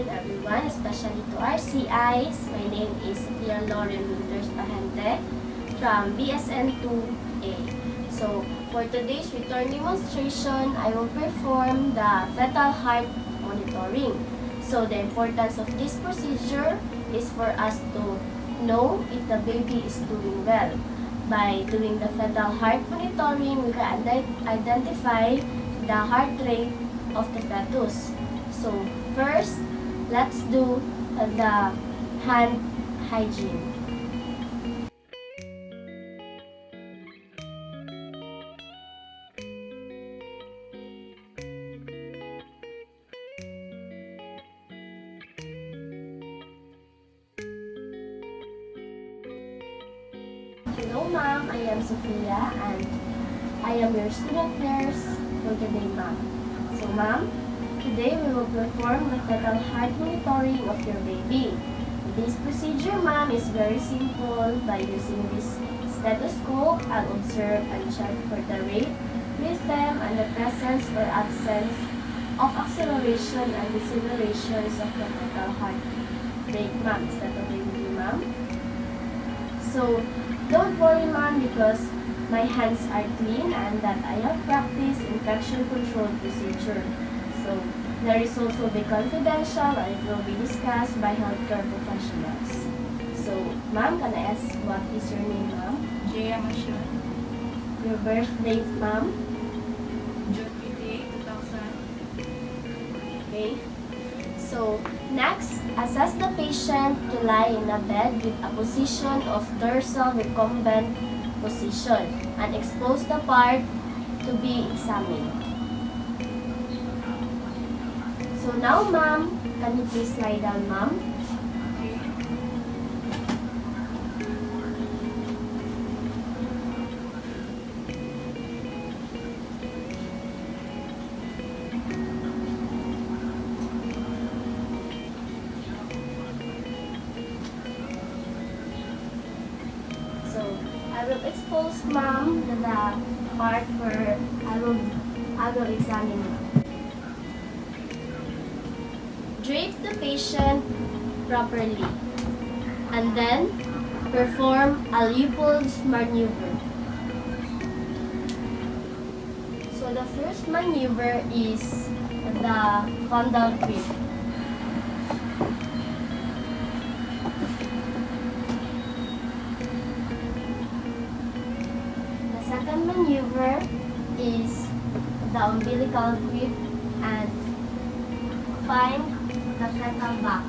afternoon, everyone, especially to RCIs. My name is Sophia Lauren Winters Pahente from BSN 2A. So, for today's return demonstration, I will perform the fetal heart monitoring. So, the importance of this procedure is for us to know if the baby is doing well. By doing the fetal heart monitoring, we can identify the heart rate of the fetus. So, first, let's do the hand hygiene. Hello, ma'am. I am Sophia and I am your student nurse for today, ma'am. So, ma'am, today we will perform the fetal heart monitoring of your baby. This procedure, ma'am, is very simple. By using this stethoscope, I'll observe and check for the rate, rhythm, and the presence or absence of acceleration and decelerations of the fetal heart rate, ma'am. Is that okay with you, ma'am? So, don't worry, ma'am, because my hands are clean and that I have practiced infection control procedure. So, the results will be confidential and it will be discussed by healthcare professionals. So, ma'am, can I ask what is your name, ma'am? Jaya Masyon, Your birth date, ma'am? June 28, 2000. Okay. So, next, assess the patient to lie in a bed with a position of dorsal recumbent position and expose the part to be examined. So now, ma'am, can you please lie down, ma'am? Okay. So I will expose, ma'am, the part where I will examine, ma'am. Drape the patient properly and then perform a Leopold's maneuver. So the first maneuver is the fundal grip. The second maneuver is the umbilical grip and find the fetal back.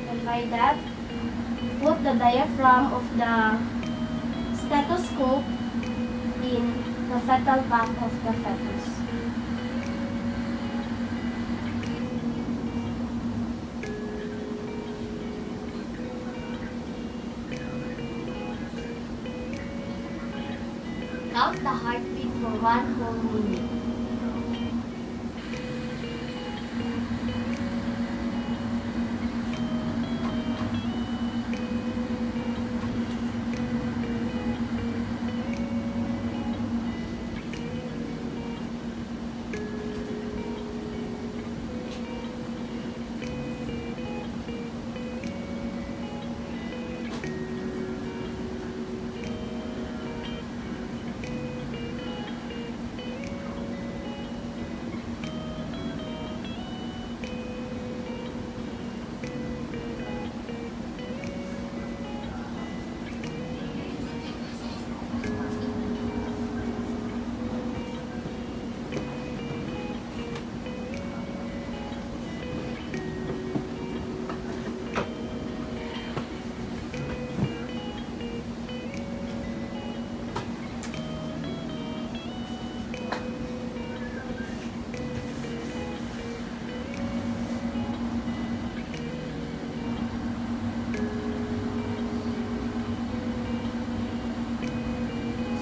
And by that, put the diaphragm of the stethoscope in the fetal back of the fetus. Count the heartbeat for 1 whole minute.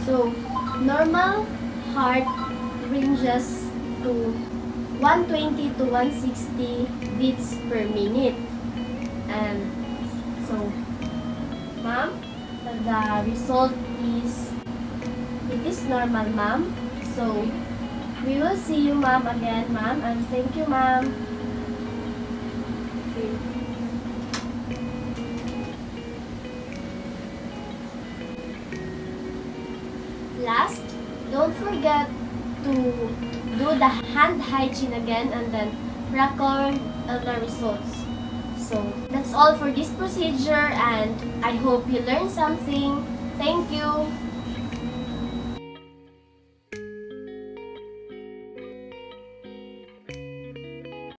So, normal heart ranges to 120 to 160 beats per minute. And so, ma'am, the result is, it is normal, ma'am. So, we will see you, ma'am, again, ma'am, and thank you, ma'am. Okay. Last, don't forget to do the hand hygiene again and then record the results. So, that's all for this procedure and I hope you learned something. Thank you.